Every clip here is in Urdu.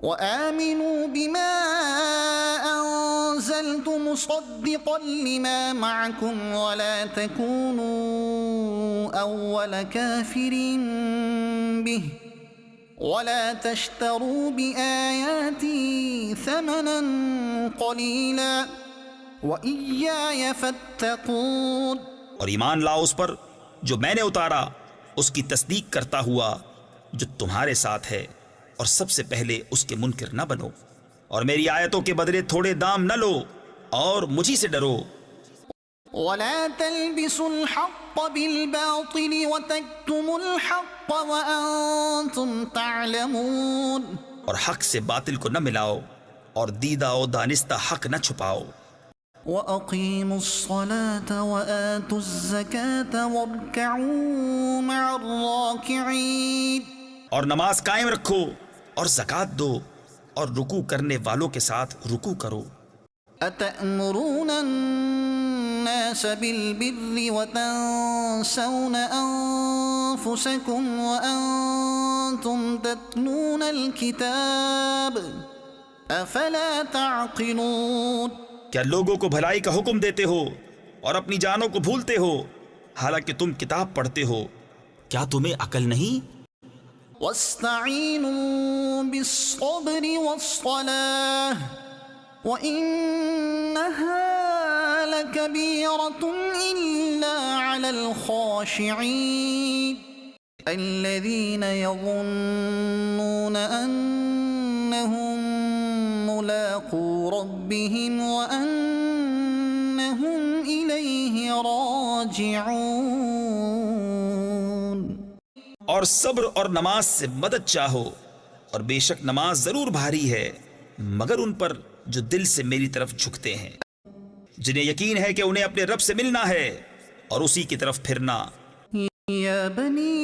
وآمنوا بما أنزلت مصدقا لما معكم ولا تكونوا أول كافر به ولا تشتروا بآياتي ثمنا قليلا وإياي فاتقون، اور ایمان لاؤ اس پر جو میں نے اتارا، اس کی تصدیق کرتا ہوا جو تمہارے ساتھ ہے، اور سب سے پہلے اس کے منکر نہ بنو، اور میری آیتوں کے بدلے تھوڑے دام نہ لو، اور مجھی سے ڈرو۔ ولا تلبسوا الحق بالباطل وتكتموا الحق وأنتم تعلمون، اور حق سے باطل کو نہ ملاؤ، اور دیدہ و دانستہ حق نہ چھپاؤ۔ وأقيموا الصلاة وآتوا الزكاة واركعوا مع الراكعين، اور نماز قائم رکھو اور زکوٰۃ دو اور رکوع کرنے والوں کے ساتھ رکوع کرو۔ أتأمرون الناس بالبر وتنسون أنفسكم وأنتم تتلون الكتاب أفلا تعقلون، کیا لوگوں کو بھلائی کا حکم دیتے ہو اور اپنی جانوں کو بھولتے ہو حالانکہ تم کتاب پڑھتے ہو؟ کیا تمہیں عقل نہیں؟ واستعینوا بالصبر والصلاة وإنها لكبيرة إلا على الخاشعين الذين يظنون أنهم ملاقو ربهم وأنهم إليه راجعون۔ اور صبر اور نماز سے مدد چاہو، اور بے شک نماز ضرور بھاری ہے مگر ان پر جو دل سے میری طرف جھکتے ہیں، جنہیں یقین ہے کہ انہیں اپنے رب سے ملنا ہے اور اسی کی طرف پھرنا۔ یا بنی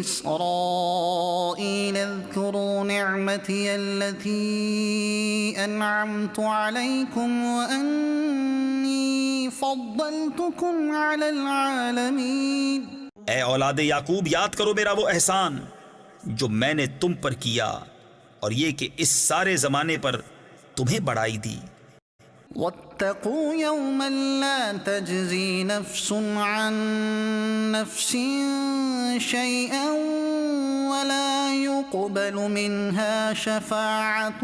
اسرائیل اذکروا نعمتی التي انعمت علیکم وانی فضلتکم علی العالمین۔ اے اولاد یعقوب، یاد کرو میرا وہ احسان جو میں نے تم پر کیا، اور یہ کہ اس سارے زمانے پر تمہیں بڑائی دی۔ واتقوا يوما لا تجزي نفس عن نفس شيئا ولا يقبل منها شفاعة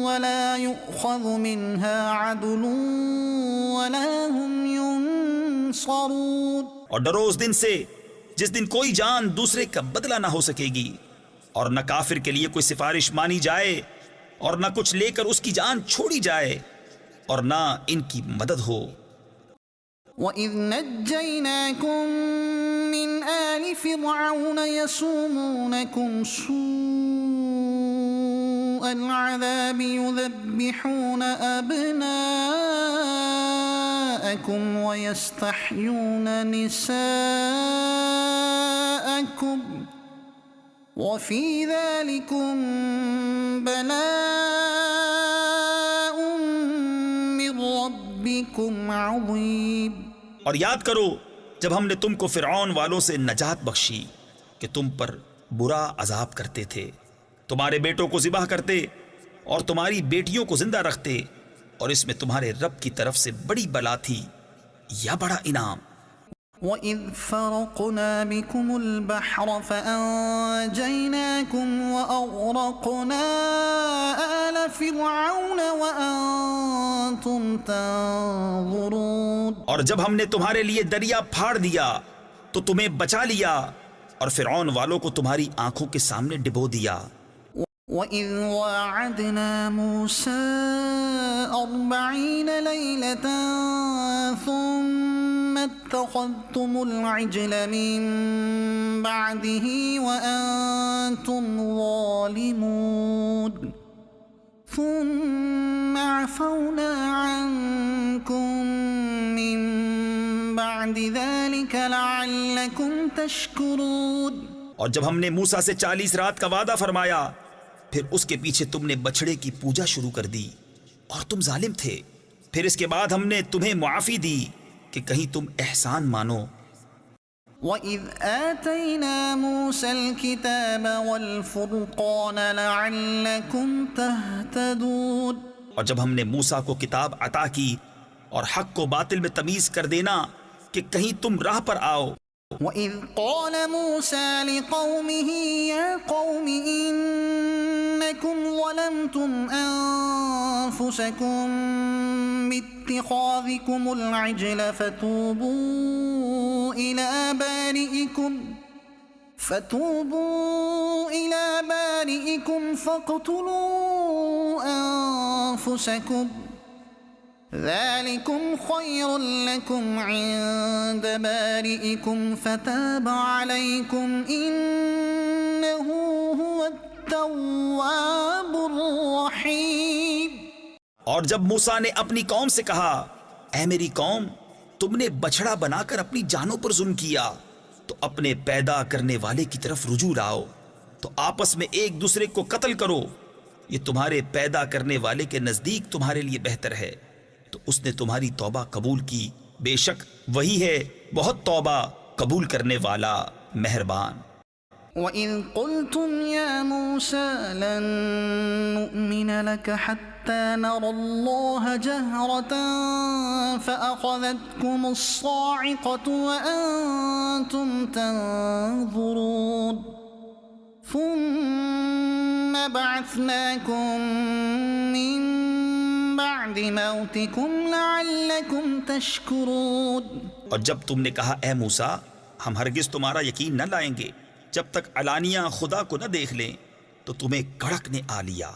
ولا يؤخذ منها عدل ولا هم ينصرون، اور ڈرو اس دن سے جس دن کوئی جان دوسرے کا بدلہ نہ ہو سکے گی، اور نہ کافر کے لیے کوئی سفارش مانی جائے، اور نہ کچھ لے کر اس کی جان چھوڑی جائے، اور نہ ان کی مدد ہو۔ وَإِذْ نَجَّيْنَاكُمْ مِنْ آلِ فِرْعَوْنَ يَسُومُونَكُمْ سُوءَ الْعَذَابِ يُذَبِّحُونَ أَبْنَاءَكُمْ وَيَسْتَحْيُونَ نِسَاءَكُمْ وَفِي ذَلِكُمْ بَلَاءٌ مِّن رَبِّكُمْ عَظِيمٌ۔ اور یاد کرو جب ہم نے تم کو فرعون والوں سے نجات بخشی کہ تم پر برا عذاب کرتے تھے، تمہارے بیٹوں کو ذبح کرتے اور تمہاری بیٹیوں کو زندہ رکھتے، اور اس میں تمہارے رب کی طرف سے بڑی بلا تھی یا بڑا انعام۔ وَإِذْ فَرَقْنَا بِكُمُ الْبَحْرَ فَأَنْجَيْنَاكُمْ وَأَغْرَقْنَا آلَ فِرْعَوْنَ وَأَنْتُمْ تَنْظُرُونَ، اور جب ہم نے تمہارے لیے دریا پھاڑ دیا تو تمہیں بچا لیا، اور فرعون والوں کو تمہاری آنکھوں کے سامنے ڈبو دیا۔ وَإِذْ وَاعَدْنَا مُوسَىٰ 40 لَيْلَةً ثُمَّ اتَّخَذْتُمُ الْعِجْلَ مِن بَعْدِهِ وَأَنْتُمْ ظَالِمُونَ ثُمَّ عَفَوْنَا عَنْكُمْ مِن بَعْدِ ذَلِكَ لَعَلَّكُمْ تَشْكُرُونَ۔ اور جب ہم نے موسیٰ سے 40 رات کا وعدہ فرمایا، پھر اس کے پیچھے تم نے بچھڑے کی پوجا شروع کر دی اور تم ظالم تھے، پھر اس کے بعد ہم نے تمہیں معافی دی کہ کہیں تم احسان مانو۔ وَإِذْ آتَيْنَا مُوسَى الْكِتَابَ وَالْفُرْقَانَ لَعَلَّكُمْ تَهْتَدُونَ اور جب ہم نے موسیٰ کو کتاب عطا کی اور حق کو باطل میں تمیز کر دینا کہ کہیں تم راہ پر آؤ. وَإِذْ قَالَ مُوسَى لِقَوْمِهِ يَا قَوْمِ إِنَّكُمْ ظَلَمْتُمْ أَنفُسَكُمْ بِاتِّخَاذِكُمُ الْعِجْلَ فَتُوبُوا إِلَى بَارِئِكُمْ فَاقْتُلُوا أَنفُسَكُمْ ذَلِكُمْ خَيْرٌ لَكُمْ عِندَ بَارِئِكُمْ فَتَابَ عَلَيْكُمْ إِنَّهُ هُوَ التَّوَّابُ الرَّحِيمُ. اور جب موسیٰ نے اپنی قوم سے کہا اے میری قوم تم نے بچھڑا بنا کر اپنی جانوں پر ظلم کیا تو اپنے پیدا کرنے والے کی طرف رجوع لاؤ تو آپس میں ایک دوسرے کو قتل کرو یہ تمہارے پیدا کرنے والے کے نزدیک تمہارے لیے بہتر ہے تو اس نے تمہاری توبہ قبول کی بے شک وہی ہے بہت توبہ قبول کرنے والا مہربان. وَإِذْ قُلْتُمْ يَا مُوسَى لَن نُّؤْمِنَ لَكَ حَتَّى نَرَى اللَّهَ جَهْرَةً فَأَخَذَتْكُمُ الصَّاعِقَةُ وَأَنْتُمْ تَنظُرُونَ ثُمَّ بَعَثْنَاكُمْ مِنْ بَعْدِ مَوْتِكُمْ لَعَلَّكُمْ تَشْكُرُونَ. اور جب تم نے کہا اے موسیٰ ہم ہرگز تمہارا یقین نہ لائیں گے جب تک علانیہ خدا کو نہ دیکھ لیں تو تمہیں کڑک نے آ لیا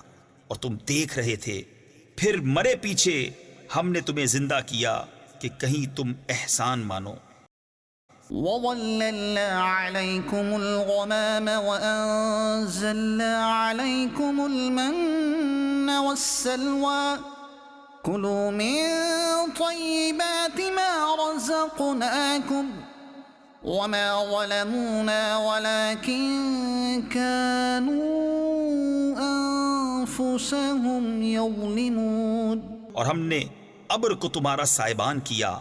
اور تم دیکھ رہے تھے پھر مرے پیچھے ہم نے تمہیں زندہ کیا کہ کہیں تم احسان مانو. وَظَلَّلْنَا عَلَيْكُمُ الْغَمَامَ وَأَنزَلْنَا عَلَيْكُمُ الْمَنَّ وَالسَّلْوَىٰ كُلُوا مِن طَيِّبَاتِ مَا رَزَقْنَاكُمْ وَمَا ظَلَمُونَا وَلَكِن كَانُوا أَنفُسَهُمْ يَظْلِمُونَ. اور ہم نے ابر کو تمہارا سائبان کیا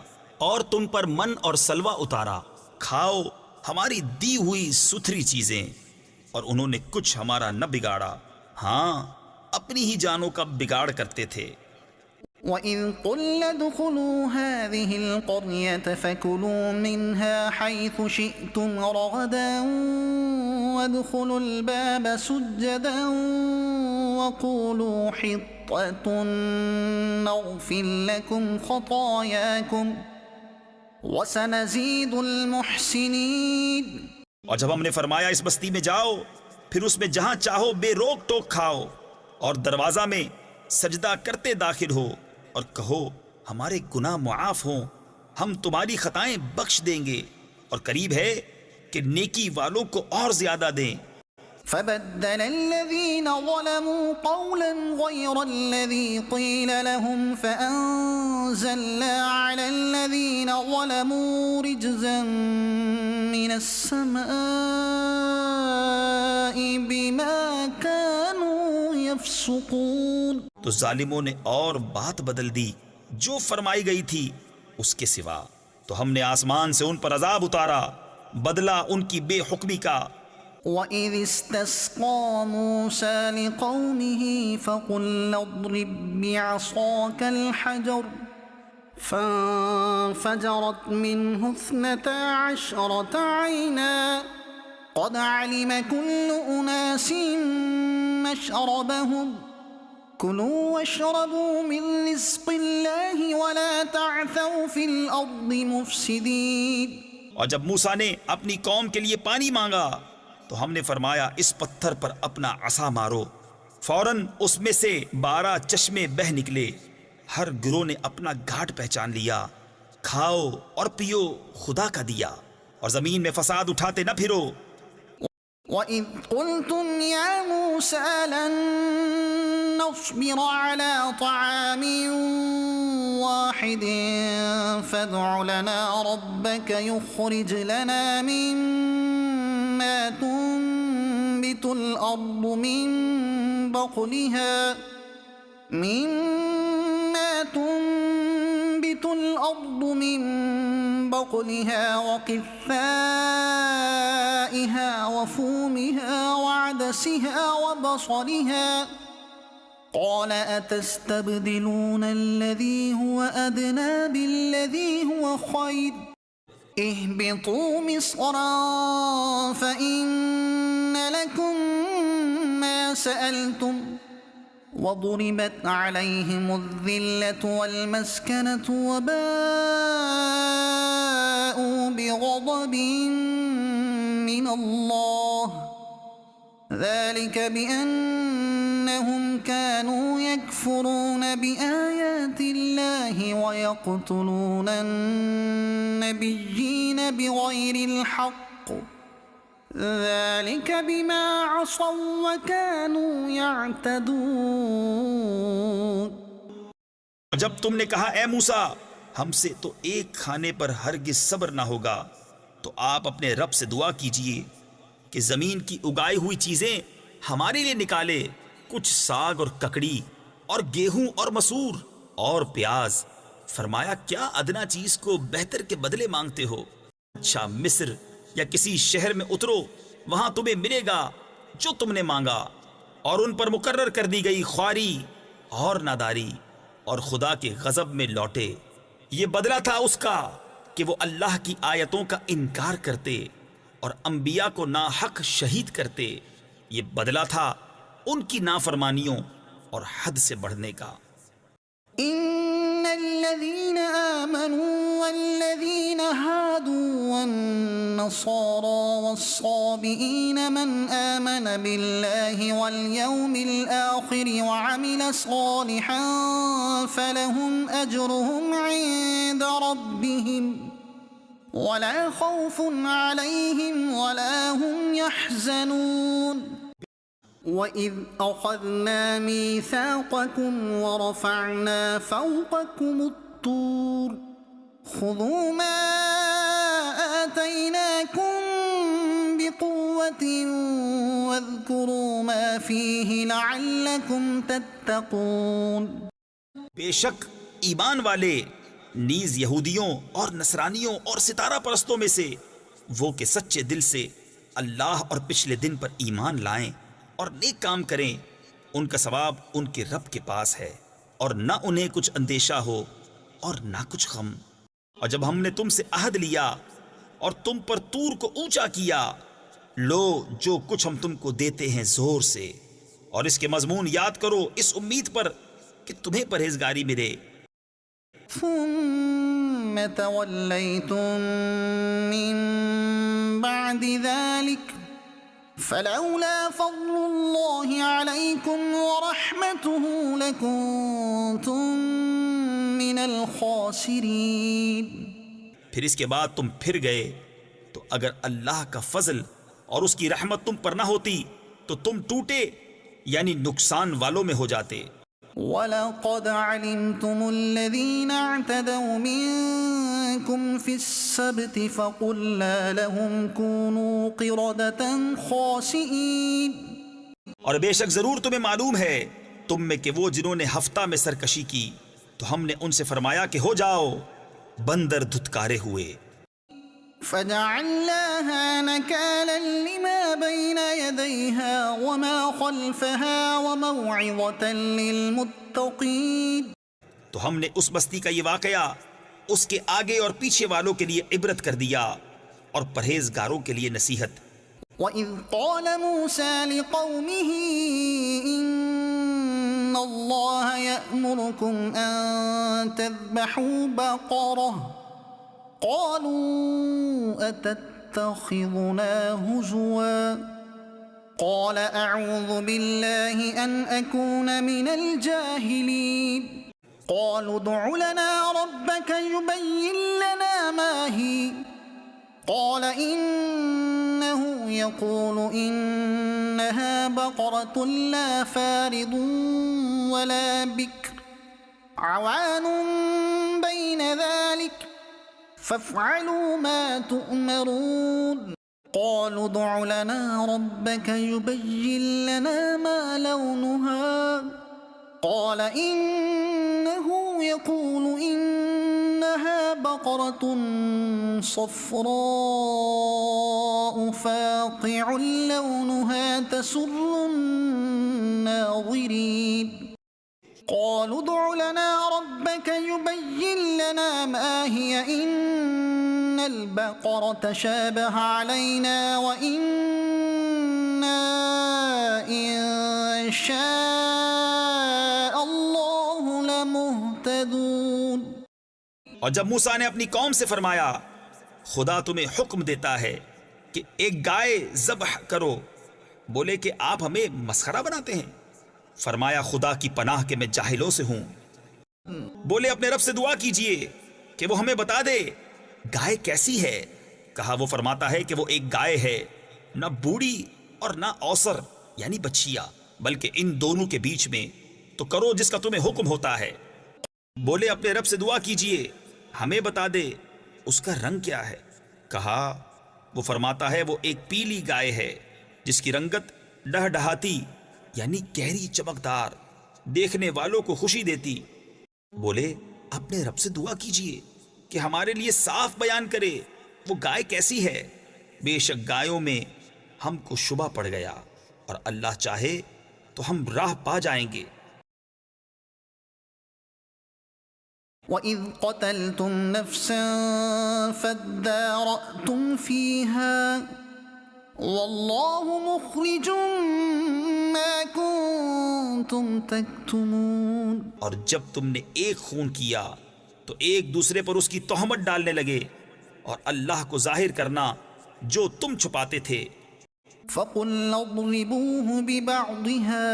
اور تم پر من اور سلوہ اتارا کھاؤ ہماری دی ہوئی ستھری چیزیں اور انہوں نے کچھ ہمارا نہ بگاڑا ہاں اپنی ہی جانوں کا بگاڑ کرتے تھے. وَإِذْ قُلْنَا ادْخُلُوا هَٰذِهِ الْقَرْيَةَ فَكُلُوا مِنْهَا حَيْثُ شِئْتُمْ رَغَدًا وَادْخُلُوا الْبَابَ سُجَّدًا وَقُولُوا حِطَّةٌ نَغْفِرْ لَكُمْ خَطَايَاكُمْ وَسَنَزِيدُ الْمُحْسِنِينَ. اور جب ہم نے فرمایا اس بستی میں جاؤ پھر اس میں جہاں چاہو بے روک ٹوک کھاؤ اور دروازہ میں سجدہ کرتے داخل ہو اور کہو ہمارے گناہ معاف ہوں ہم تمہاری خطائیں بخش دیں گے اور قریب ہے کہ نیکی والوں کو اور زیادہ دیں. فَبَدَّلَ الَّذِينَ ظَلَمُوا قَوْلًا غَيْرَ الَّذِي قِيلَ لَهُمْ فَأَنزَلْنَا عَلَى الَّذِينَ ظَلَمُوا رِجْزًا مِّنَ السَّمَاءِ بِمَا كَانُوا يَفْسُقُونَ. تو ظالموں نے اور بات بدل دی جو فرمائی گئی تھی اس کے سوا تو ہم نے آسمان سے ان پر عذاب اتارا بدلہ ان کی بے حکمی کا. وَإِذِ اسْتَسْقَىٰ مُوسَىٰ لِقَوْمِهِ فَقُلْنَا اضْرِب بِّعَصَاكَ الْحَجَرَ فَانفَجَرَتْ مِنْهُ 12 عَيْنًا قَدْ عَلِمَ كُلُّ أُنَاسٍ مَّشْرَبَهُمْ كُلُوا وَاشْرَبُوا مِن رِّزْقِ اللَّهِ وَلَا تَعْثَوْا فِي الْأَرْضِ مُفْسِدِينَ. اور جب موسیٰ نے اپنی قوم کے لیے پانی مانگا تو ہم نے فرمایا اس پتھر پر اپنا عصا مارو فوراً اس میں سے 12 چشمے بہہ نکلے ہر گروہ نے اپنا گھاٹ پہچان لیا کھاؤ اور پیو خدا کا دیا اور زمین میں فساد اٹھاتے نہ پھرو. وَإِذْ قُلْتُمْ يَا مُوسَىٰ لَن نَّصْبِرَ عَلَىٰ طَعَامٍ وَاحِدٍ فَادْعُ لَنَا رَبَّكَ يُخْرِجْ لَنَا مِمَّا تُنبِتُ الْأَرْضُ مِن بَقْلِهَا الأرض من بقلها وقثائها وفومها وعدسها وبصلها قال أتستبدلون الذي هو أدنى بالذي هو خير اهبطوا مصرا فإن لكم ما سألتم وضربت عليهم الذلة والمسكنة وباءوا بغضب من الله ذلك بأنهم كانوا يكفرون بآيات الله ويقتلون النبيين بغير الحق ذلك بما عصوا وكانوا يعتدون. جب تم نے کہا اے موسیٰ ہم سے تو ایک کھانے پر ہرگز صبر نہ ہوگا تو آپ اپنے رب سے دعا کیجئے کہ زمین کی اگائی ہوئی چیزیں ہمارے لیے نکالے، کچھ ساگ اور ککڑی اور گیہوں اور مسور اور پیاز. فرمایا کیا ادنا چیز کو بہتر کے بدلے مانگتے ہو؟ اچھا مصر یا کسی شہر میں اترو، وہاں تمہیں ملے گا جو تم نے مانگا. اور ان پر مقرر کر دی گئی خواری اور ناداری اور خدا کے غضب میں لوٹے. یہ بدلہ تھا اس کا کہ وہ اللہ کی آیتوں کا انکار کرتے اور انبیاء کو ناحق شہید کرتے. یہ بدلہ تھا ان کی نافرمانیوں اور حد سے بڑھنے کا. ان الذين آمنوا والذين هادوا والنصارى والصابئين من آمن بالله واليوم الآخر وعمل صالحا فلهم أجرهم عند ربهم ولا خوف عليهم ولا هم يحزنون. وَإِذْ أَخَذْنَا مِيثَاقَكُمْ وَرَفَعْنَا فَوْقَكُمُ الطُّورَ خُذُوا مَا آتَيْنَاكُمْ بِقُوَّةٍ وَاذْكُرُوا مَا فِيهِ لَعَلَّكُمْ تَتَّقُونَ. بے شک ایمان والے نیز یہودیوں اور نصرانیوں اور ستارہ پرستوں میں سے وہ کہ سچے دل سے اللہ اور پچھلے دن پر ایمان لائیں اور نیک کام کریں، ان کا ثواب ان کے رب کے پاس ہے اور نہ انہیں کچھ اندیشہ ہو اور نہ کچھ غم. اور جب ہم نے تم سے عہد لیا اور تم پر طور کو اونچا کیا، لو جو کچھ ہم تم کو دیتے ہیں زور سے، اور اس کے مضمون یاد کرو اس امید پر کہ تمہیں پرہیزگاری ملے. ثم توليتم من بعد ذلك فلولا فضل الله عليكم ورحمته لكنتم من الخاسرين. پھر اس کے بعد تم پھر گئے تو اگر اللہ کا فضل اور اس کی رحمت تم پر نہ ہوتی تو تم ٹوٹے یعنی نقصان والوں میں ہو جاتے. وَلَقَدْ عَلِمْتُمُ الَّذِينَ اعْتَدَوْا مِنكُمْ فِي السَّبْتِ فَقُلْنَا لَهُمْ كُونُوا قِرَدَةً خَاسِئِينَ. اور بے شک ضرور تمہیں معلوم ہے تم میں کہ وہ جنہوں نے ہفتہ میں سرکشی کی تو ہم نے ان سے فرمایا کہ ہو جاؤ بندر دھتکارے ہوئے. فجعلناها نكالا لما بين يديها وما خلفها وموعظة للمتقين. تو ہم نے اس بستی کا یہ واقعہ اس کے آگے اور پیچھے والوں کے لیے عبرت کر دیا اور پرہیزگاروں کے لیے نصیحت. وَإِذْ قَالَ مُوسَى لِقَوْمِهِ إِنَّ اللَّهَ يَأْمُرُكُمْ أَن تَذْبَحُوا بَقَرَةً قالوا أتتخذنا هزوا قال أعوذ بالله أن أكون من الجاهلين. قالوا ادع لنا ربك يبين لنا ما هي قال إنه يقول إنها بقرة لا فارض ولا بكر عوان بين ذلك فافعلوا ما تؤمرون. قالوا ادع لنا ربك يبين لنا ما لونها قال إنه يقول إنها بقرة صفراء فاقع لونها تسر الناظرين قالوا ادع لنا ربك يبين لنا ما هي إن البقرة شابه علينا وإنا إن شاء الله لمهتدون۔ اور جب موسیٰ نے اپنی قوم سے فرمایا خدا تمہیں حکم دیتا ہے کہ ایک گائے ذبح کرو، بولے کہ آپ ہمیں مسخرہ بناتے ہیں؟ فرمایا خدا کی پناہ کہ میں جاہلوں سے ہوں۔ بولے اپنے رب سے دعا کیجئے کہ وہ ہمیں بتا دے گائے کیسی ہے۔ کہا وہ فرماتا ہے کہ وہ ایک گائے ہے، نہ بوڑھی اور نہ اوسر یعنی بچیا، بلکہ ان دونوں کے بیچ میں، تو کرو جس کا تمہیں حکم ہوتا ہے۔ بولے اپنے رب سے دعا کیجئے ہمیں بتا دے اس کا رنگ کیا ہے۔ کہا وہ فرماتا ہے وہ ایک پیلی گائے ہے جس کی رنگت ڈہڈہاتی یعنی گہری چمکدار، دیکھنے والوں کو خوشی دیتی۔ بولے اپنے رب سے دعا کیجئے کہ ہمارے لیے صاف بیان کرے وہ گائے کیسی ہے، بے شک گایوں میں ہم کو شبہ پڑ گیا، اور اللہ چاہے تو ہم راہ پا جائیں گے۔ وَإِذْ قَتَلْتُمْ نَفْسًا فَادَّارَأْتُمْ فِيهَا وَاللَّهُ مُخْرِجٌ مَا كُنْتُمْ تَكْتُمُونَ۔ اور جب تم نے ایک خون کیا تو ایک دوسرے پر اس کی تہمت ڈالنے لگے، اور اللہ کو ظاہر کرنا جو تم چھپاتے تھے۔ فَقُلْنَا اضْرِبُوهُ بِبَعْضِهَا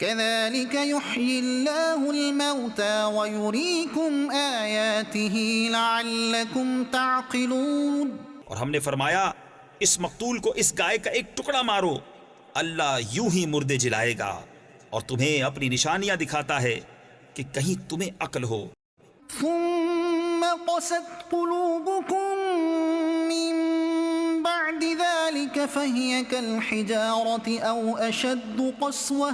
كَذَلِكَ يُحْيِي اللَّهُ الْمَوْتَى وَيُرِيكُمْ آيَاتِهِ لَعَلَّكُمْ تَعْقِلُونَ۔ اور ہم نے فرمایا اس مقتول کو اس گائے کا ایک ٹکڑا مارو، اللہ یوں ہی مردے جلائے گا اور تمہیں اپنی نشانیاں دکھاتا ہے کہ کہیں تمہیں عقل ہو۔ ثم قست قلوبكم من بعد ذلك فهي كالحجارة أو أشد قسوة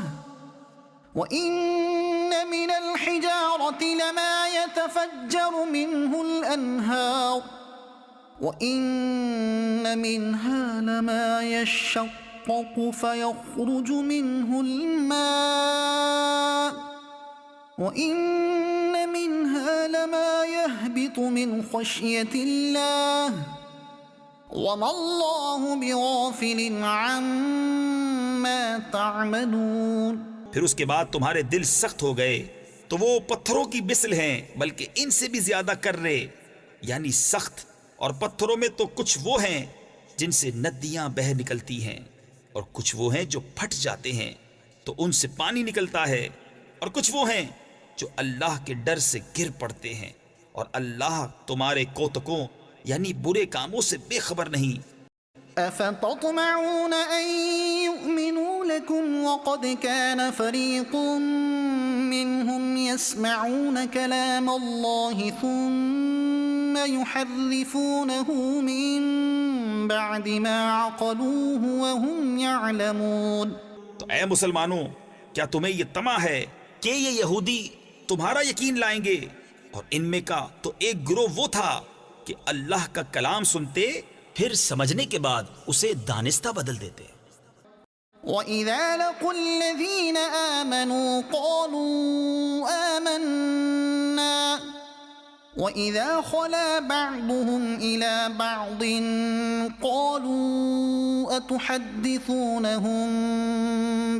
وإن من الحجارة لما يتفجر منه الأنهار وإن منها لما يشقق فيخرج منه الماء وَإِنَّ مِنْهَا لَمَا يَهْبِطُ مِنْ خَشْيَةِ اللَّهِ وَمَا اللَّهُ بِغَافِلٍ عَمَّا تَعْمَلُونَ۔ پھر اس کے بعد تمہارے دل سخت ہو گئے تو وہ پتھروں کی مثل ہیں، بلکہ ان سے بھی زیادہ کرے یعنی سخت، اور پتھروں میں تو کچھ وہ ہیں جن سے ندیاں بہہ نکلتی ہیں، اور کچھ وہ ہیں جو پھٹ جاتے ہیں تو ان سے پانی نکلتا ہے، اور کچھ وہ ہیں جو اللہ کے ڈر سے گر پڑتے ہیں، اور اللہ تمہارے کوتکوں یعنی برے کاموں سے بے خبر نہیں۔ أَفَتَطْمَعُونَ أَن يُؤْمِنُوا لَكُمْ وَقَدْ كَانَ فَرِيقٌ مِّنْهُمْ يَسْمَعُونَ كَلَامَ اللَّهِ ثُمَّ يُحَرِّفُونَهُ مِن بَعْدِ مَا عَقَلُوهُ وَهُمْ يَعْلَمُونَ۔ تو اے مسلمانوں، کیا تمہیں یہ طمع ہے کہ یہ یہودی تمہارا یقین لائیں گے؟ اور ان میں کا تو ایک گروہ وہ تھا کہ اللہ کا کلام سنتے پھر سمجھنے کے بعد اسے دانستہ بدل دیتے۔ وَإِذَا لَقُوا الَّذِينَ آمَنُوا قَالُوا آمَنَّا وَإِذَا خَلَا بَعْضُهُمْ إِلَى بَعْضٍ قَالُوا أَتُحَدِّثُونَهُم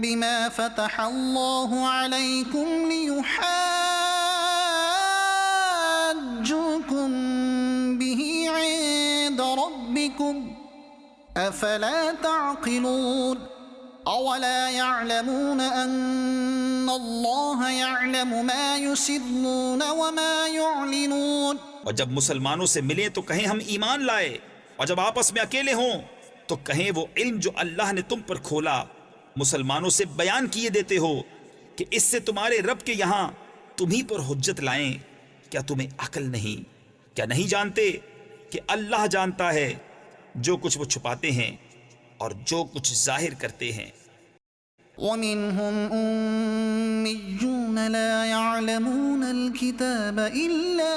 بِمَا فَتَحَ اللَّهُ عَلَيْكُمْ لِيُحَاجُّوكُم بِهِ عِندَ رَبِّكُمْ أَفَلَا تَعْقِلُونَ أَوَلَا يَعْلَمُونَ أَنَّ اللَّهَ يَعْلَمُ مَا يُسِرُّونَ وَمَا يُعْلِنُونَ۔ اور جب مسلمانوں سے ملیں تو کہیں ہم ایمان لائے، اور جب آپس میں اکیلے ہوں تو کہیں وہ علم جو اللہ نے تم پر کھولا مسلمانوں سے بیان کیے دیتے ہو کہ اس سے تمہارے رب کے یہاں تمہیں پر حجت لائیں۔ کیا تمہیں عقل نہیں؟ کیا نہیں جانتے کہ اللہ جانتا ہے جو کچھ وہ چھپاتے ہیں اور جو کچھ ظاہر کرتے ہیں۔ وَمِنْهُمْ أُمِّيُّونَ لَا يَعْلَمُونَ يعلمون الكتاب إلا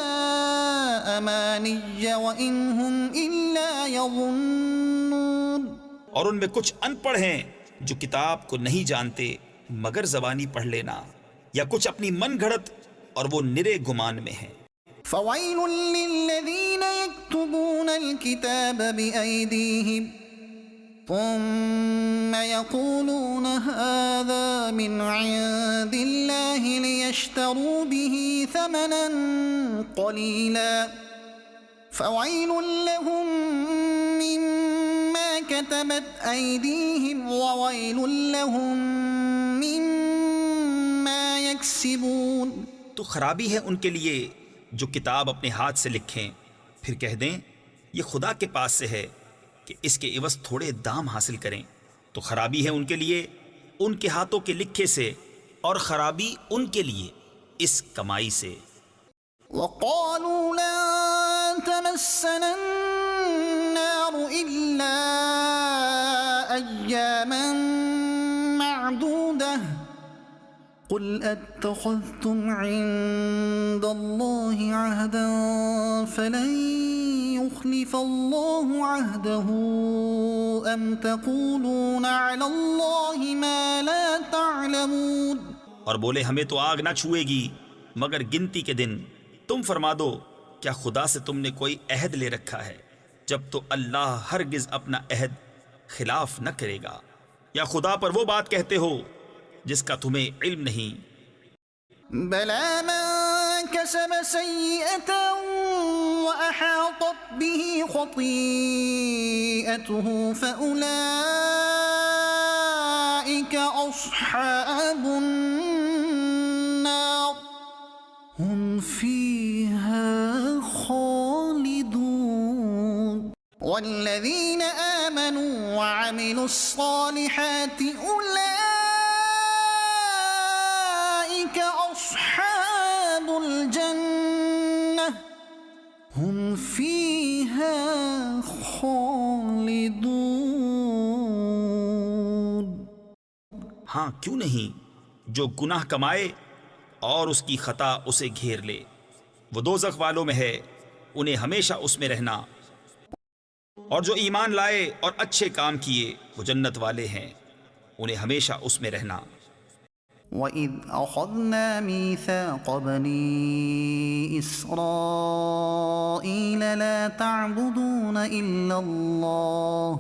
أماني وإن هم إلا يظنون. اور ان میں کچھ ان پڑھ ہیں جو کتاب کو نہیں جانتے مگر زبانی پڑھ لینا، یا کچھ اپنی من گھڑت اور وہ نرے گمان میں ہیں. فويل للذين يكتبون الكتاب بأيديهم ثم يقولون هذا من عند الله ليشتروا به ثمنا قليلا فويل لهم مما كتبت أيديهم وويل لهم مما يكسبون. تو خرابی ہے ان کے لیے جو کتاب اپنے ہاتھ سے لکھیں پھر کہہ دیں یہ خدا کے پاس سے ہے کہ اس کے عوض تھوڑے دام حاصل کریں. تو خرابی ہے ان کے لیے ان کے ہاتھوں کے لکھے سے، اور خرابی ان کے لیے اس کمائی سے. وقالوا لن تمسنا النار إلا أياما معدودة قل اتخذتم عند الله عهدا فلن يخلف الله عهده أم تقولون على الله ما لا تعلمون. اور بولے ہمیں تو آگ نہ چھوئے گی مگر گنتی کے دن. تم فرما دو کیا خدا سے تم نے کوئی عہد لے رکھا ہے جب تو اللہ ہرگز اپنا عہد خلاف نہ کرے گا، یا خدا پر وہ بات کہتے ہو جس کا تمہیں علم نہیں. بلى من كسب سيئة وأحاطت به خطيئته فأولئك أصحاب النار هم فيها خالدون. والذين آمنوا وعملوا الصالحات أولئك أصحاب الجنة هم فيها خالدون. ہاں کیوں نہیں، جو گناہ کمائے اور اس کی خطا اسے گھیر لے وہ دوزخ والوں میں ہے، انہیں ہمیشہ اس میں رہنا. اور جو ایمان لائے اور اچھے کام کیے وہ جنت والے ہیں، انہیں ہمیشہ اس میں رہنا. وَإِذْ أَخَذْنَا مِيثَاقَ بَنِي إِسْرَائِيلَ لَا تَعْبُدُونَ إِلَّا اللَّهَ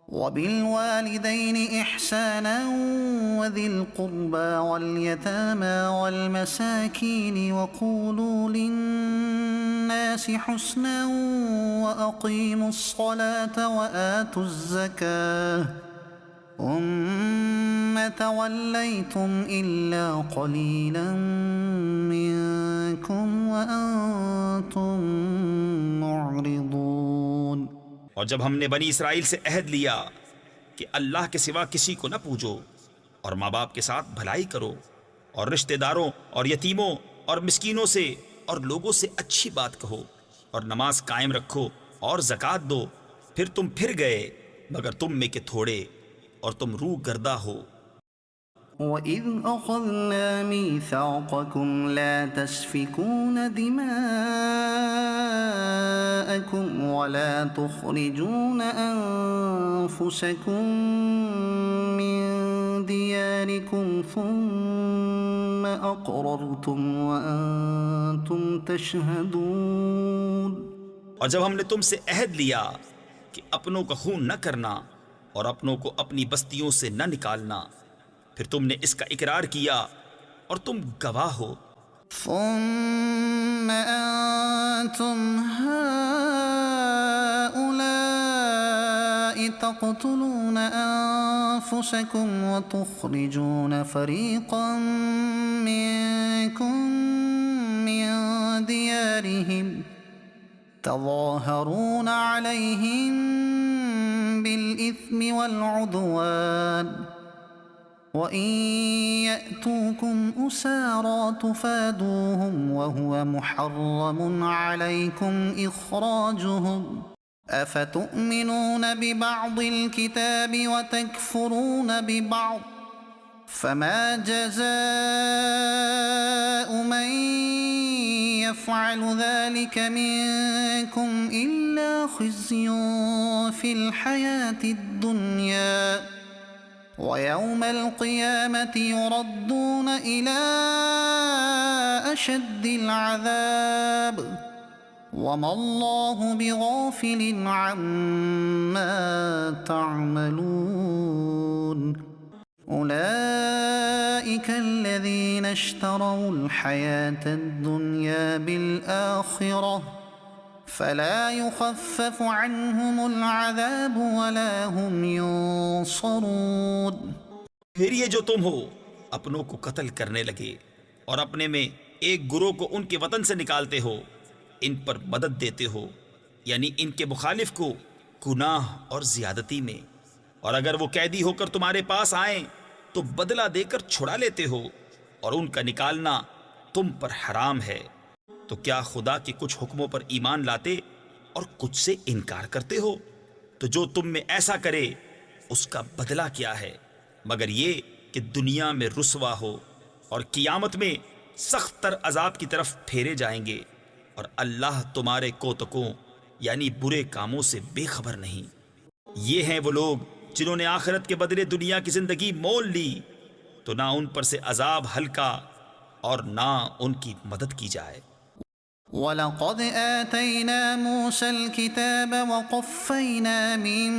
وَبِالْوَالِدَيْنِ إِحْسَانًا وَذِي الْقُرْبَى وَالْيَتَامَى وَالْمَسَاكِينِ وَقُولُوا لِلنَّاسِ حُسْنًا وَأَقِيمُوا الصَّلَاةَ وَآتُوا الزَّكَاةَ ثُمَّ تَوَلَّيْتُمْ إِلَّا قَلِيلًا مِّنكُمْ وَأَنتُم مُّعْرِضُونَ. اور جب ہم نے بنی اسرائیل سے عہد لیا کہ اللہ کے سوا کسی کو نہ پوجو، اور ماں باپ کے ساتھ بھلائی کرو، اور رشتہ داروں اور یتیموں اور مسکینوں سے اور لوگوں سے اچھی بات کہو، اور نماز قائم رکھو اور زکوٰۃ دو، پھر تم پھر گئے مگر تم میں کے تھوڑے اور تم روح گردہ ہو. وَإِذْ أَخَذْنَا مِيثَاقَكُمْ لَا تَسْفِكُونَ دِمَاءَكُمْ وَلَا تُخْرِجُونَ أَنفُسَكُمْ مِنْ دِيَارِكُمْ ثُمَّ أَقْرَرْتُمْ وَأَنْتُمْ تَشْهَدُونَ. اور جب ہم نے تم سے عہد لیا کہ اپنوں کا خون نہ کرنا اور اپنوں کو اپنی بستیوں سے نہ نکالنا، پھر تم نے اس کا اقرار کیا اور تم گواہ ہو. ثم أنتم هؤلاء تقتلون أنفسكم وتخرجون فريقا منكم من ديارهم تظاهرون عليهم بالإثم والعدوان وَإِن يَأْتُوكُمْ أُسَارَىٰ تُفَادُوهُمْ وَهُوَ مُحَرَّمٌ عَلَيْكُمْ إِخْرَاجُهُمْ أَفَتُؤْمِنُونَ بِبَعْضِ الْكِتَابِ وَتَكْفُرُونَ بِبَعْضٍ فما جزاء من يفعل ذلك منكم إلا خزي في الحياة الدنيا ويوم القيامة يردون إلى أشد العذاب وما الله بغافل عما تعملون أولئك الذين اشتروا الحياة الدنيا بالآخرة فلا يخفف عنهم العذاب ولا هم ينصرون۔ پھر یہ جو تم ہو اپنوں کو قتل کرنے لگے اور اپنے میں ایک گروہ کو ان کے وطن سے نکالتے ہو، ان پر مدد دیتے ہو، یعنی ان کے مخالف کو گناہ اور زیادتی میں، اور اگر وہ قیدی ہو کر تمہارے پاس آئیں تو بدلہ دے کر چھڑا لیتے ہو اور ان کا نکالنا تم پر حرام ہے، تو کیا خدا کے کچھ حکموں پر ایمان لاتے اور کچھ سے انکار کرتے ہو؟ تو جو تم میں ایسا کرے اس کا بدلہ کیا ہے مگر یہ کہ دنیا میں رسوا ہو اور قیامت میں سخت تر عذاب کی طرف پھیرے جائیں گے، اور اللہ تمہارے کوتکوں یعنی برے کاموں سے بے خبر نہیں۔ یہ ہیں وہ لوگ جنہوں نے آخرت کے بدلے دنیا کی زندگی مول لی، تو نہ ان پر سے عذاب ہلکا اور نہ ان کی مدد کی جائے۔ وَلَقَدْ آتَيْنَا مُوسَى الْكِتَابَ وَقَفَّيْنَا مِن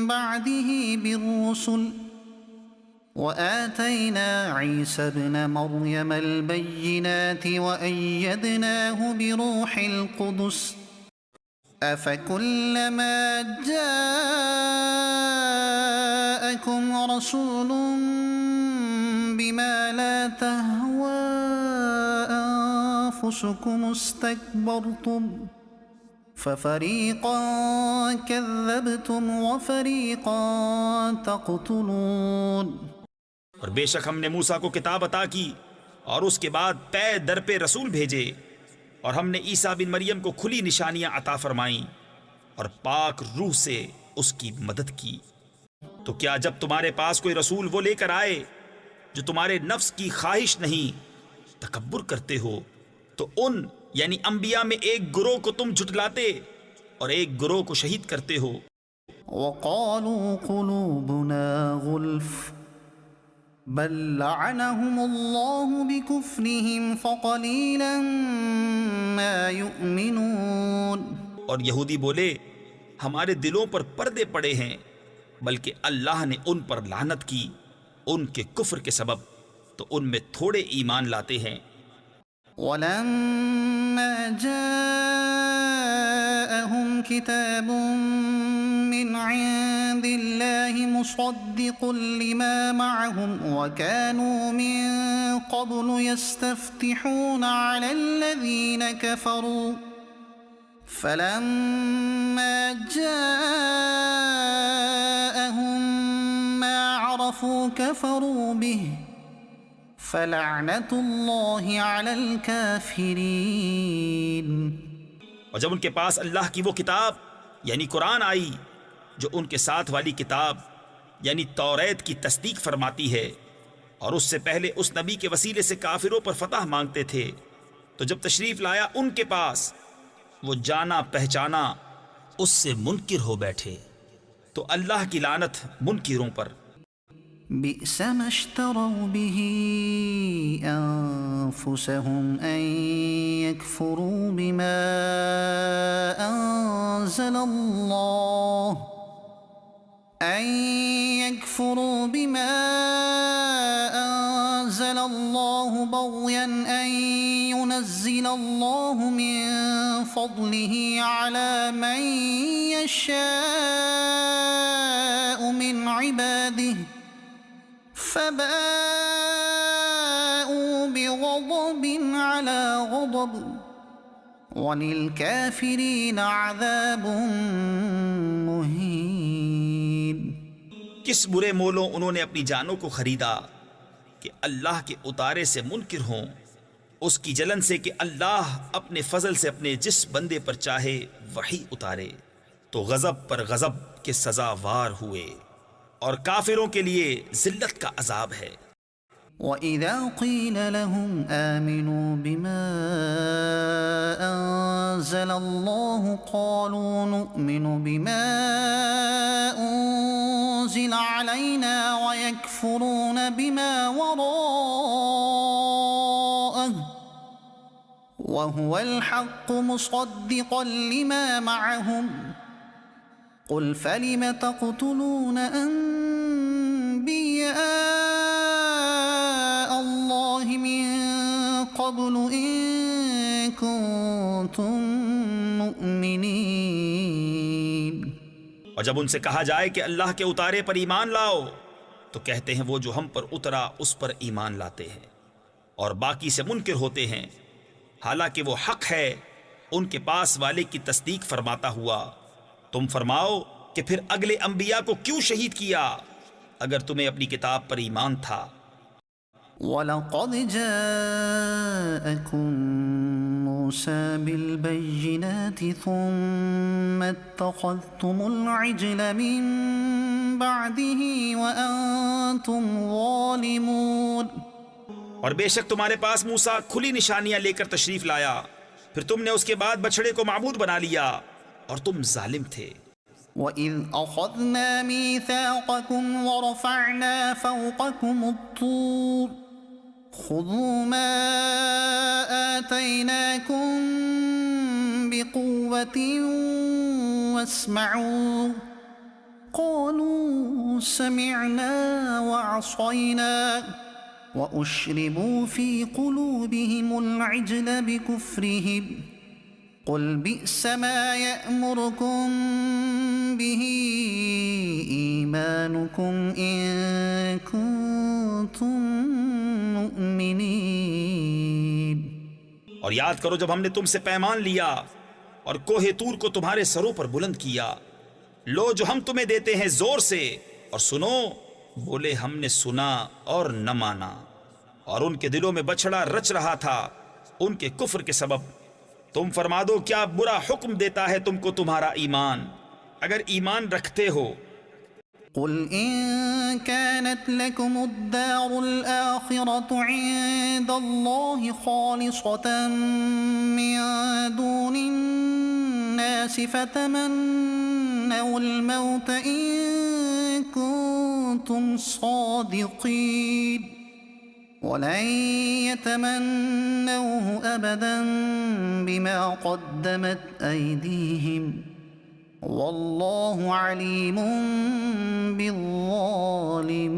بَعْدِهِ بِالرُّسُلِ وَآتَيْنَا عِيسَى ابْنَ مَرْيَمَ الْبَيِّنَاتِ وَأَيَّدْنَاهُ بِرُوحِ الْقُدُسِ أَفَكُلَّمَا جَاءَكُمْ رَسُولٌ بِمَا لَا تَهْوَىٰ أَنفُسُكُمُ اسْتَكْبَرْتُمْ فَفَرِيقًا كَذَّبْتُمْ وَفَرِيقًا تَقْتُلُونَ۔ اور بے شک ہم نے موسیٰ کو کتاب عطا کی اور اس کے بعد پے در پہ رسول بھیجے، اور ہم نے عیسیٰ بن مریم کو کھلی نشانیاں عطا فرمائیں اور پاک روح سے اس کی مدد کی۔ تو کیا جب تمہارے پاس کوئی رسول وہ لے کر آئے جو تمہارے نفس کی خواہش نہیں تکبر کرتے ہو، تو ان یعنی انبیاء میں ایک گروہ کو تم جھٹلاتے اور ایک گروہ کو شہید کرتے ہو۔ وَقَالُوا قُلُوبُنَا غُلْفٌ بَل لَّعَنَهُمُ اللَّهُ بِكُفْرِهِمْ فَقَلِيلًا مَّا يُؤْمِنُونَ۔ اور یہودی بولے ہمارے دلوں پر پردے پڑے ہیں، بلکہ اللہ نے ان پر لعنت کی ان کے کفر کے سبب، تو ان میں تھوڑے ایمان لاتے ہیں۔ وَلَمَّا جَاءَهُمْ كِتَابٌ مِّنْ عِندِ اللَّهِ مُصَدِّقٌ لِّمَا مَعَهُمْ وَكَانُوا مِن قَبْلُ يَسْتَفْتِحُونَ عَلَى الَّذِينَ كَفَرُوا فَلَمَّا جَاءَهُم مَّا عَرَفُوا كَفَرُوا بِهِ فَلَعْنَةُ اللَّهِ عَلَى الْكَافِرِينَ۔ اور جب ان کے پاس اللہ کی وہ کتاب یعنی قرآن آئی جو ان کے ساتھ والی کتاب یعنی توریت کی تصدیق فرماتی ہے، اور اس سے پہلے اس نبی کے وسیلے سے کافروں پر فتح مانگتے تھے، تو جب تشریف لایا ان کے پاس وہ جانا پہچانا اس سے منکر ہو بیٹھے، تو اللہ کی لعنت منکروں پر۔ بئس ما اشتروا به أنفسهم أن يكفروا بما أنزل الله بغيا أن ينزل الله من فضله على من يشاء من عباده فباءوا بغضب على غضب وَلِلْكَافِرِينَ عَذَابٌ مُّهِينٌ۔ کس برے مولوں انہوں نے اپنی جانوں کو خریدا کہ اللہ کے اتارے سے منکر ہوں، اس کی جلن سے کہ اللہ اپنے فضل سے اپنے جس بندے پر چاہے وحی اتارے، تو غضب پر غضب کے سزاوار ہوئے۔ اور کافروں کے لیے ذلت کا عذاب ہے۔ وَإِذَا قِيلَ لَهُمْ آمِنُوا بِمَا أَنزَلَ اللَّهُ قَالُوا نُؤْمِنُ بِمَا أُنزِلَ عَلَيْنَا وَيَكْفُرُونَ بِمَا وَرَاءَهُ وَهُوَ الْحَقُّ مُصَدِّقًا لِمَا مَعَهُمْ قُلْ فَلِمَ تَقْتُلُونَ أَنبِيَاءَ اللَّهِ مِن قَبْلُ إِن كُنتُم مُّؤْمِنِينَ۔ اور جب ان سے کہا جائے کہ اللہ کے اتارے پر ایمان لاؤ تو کہتے ہیں وہ جو ہم پر اترا اس پر ایمان لاتے ہیں، اور باقی سے منکر ہوتے ہیں، حالانکہ وہ حق ہے ان کے پاس والے کی تصدیق فرماتا ہوا۔ تم فرماؤ کہ پھر اگلے انبیاء کو کیوں شہید کیا اگر تمہیں اپنی کتاب پر ایمان تھا؟ وَلَقَدْ جَاءَكُم مُّوسَىٰ بِالْبَيِّنَاتِ ثُمَّ اتَّخَذْتُمُ الْعِجْلَ مِن بَعْدِهِ وَأَنتُمْ ظَالِمُونَ۔ اور بے شک تمہارے پاس موسیٰ کھلی نشانیاں لے کر تشریف لایا، پھر تم نے اس کے بعد بچڑے کو معبود بنا لیا اور تم ظالم تھے۔ وَإِذْ أَخَذْنَا مِيثَاقَكُمْ وَرَفَعْنَا فَوْقَكُمُ الطُّورَ خُذُوا مَا آتَيْنَاكُمْ بِقُوَّةٍ وَاسْمَعُوا قَالُوا سَمِعْنَا وَعَصَيْنَا وَأُشْرِبُوا فِي قُلُوبِهِمُ الْعِجْلَ بِكُفْرِهِمْ قُلْ بِئْسَ مَا يَأْمُرُكُمْ بِهِ إِيمَانُكُمْ إِن كُنتُم مُّؤْمِنِينَ۔ اور یاد کرو جب ہم نے تم سے پیمان لیا اور کوہ طور کو تمہارے سروں پر بلند کیا، لو جو ہم تمہیں دیتے ہیں زور سے اور سنو، بولے ہم نے سنا اور نہ مانا، اور ان کے دلوں میں بچھڑا رچ رہا تھا ان کے کفر کے سبب۔ تم فرما دو کیا برا حکم دیتا ہے تم کو تمہارا ایمان اگر ایمان رکھتے ہو؟ قل إن كانت لكم الدار الآخرة عند الله خالصة من دون الناس فتمنوا الموت إن كنتم صادقين ولن يتمنوه أبدا بما قدمت أيديهم واللہ علیم بالظالمین۔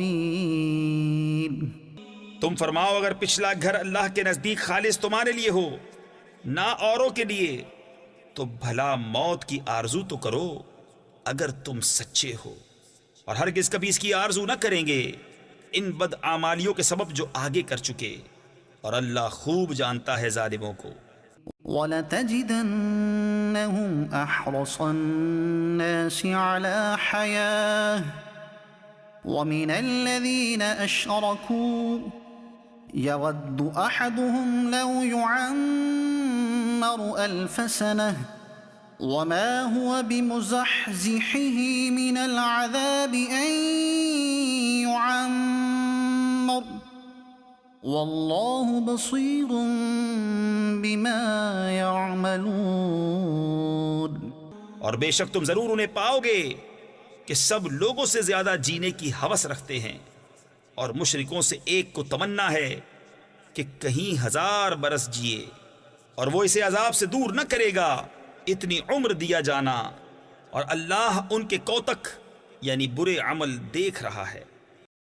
تم فرماؤ اگر پچھلا گھر اللہ کے نزدیک خالص تمہارے لیے ہو نہ اوروں کے لیے تو بھلا موت کی آرزو تو کرو اگر تم سچے ہو، اور ہرگز کبھی اس کی آرزو نہ کریں گے ان بدعمالیوں کے سبب جو آگے کر چکے، اور اللہ خوب جانتا ہے ظالموں کو۔ وَلَتَجِدَنَّهُمْ أَحْرَصَ النَّاسِ عَلَى حَيَاةٍ وَمِنَ الَّذِينَ أَشْرَكُوا يَوَدُّ أَحَدُهُمْ لَوْ يُعَمَّرُ أَلْفَ سَنَةٍ وَمَا هُوَ بِمُزَحْزِحِهِ مِنَ الْعَذَابِ أَن يُعَمَّرَ واللہ بصیر بما یعملون۔ اور بے شک تم ضرور انہیں پاؤ گے کہ سب لوگوں سے زیادہ جینے کی ہوس رکھتے ہیں، اور مشرکوں سے ایک کو تمنا ہے کہ کہیں 1000 برس جیے، اور وہ اسے عذاب سے دور نہ کرے گا اتنی عمر دیا جانا، اور اللہ ان کے کوتک یعنی برے عمل دیکھ رہا ہے۔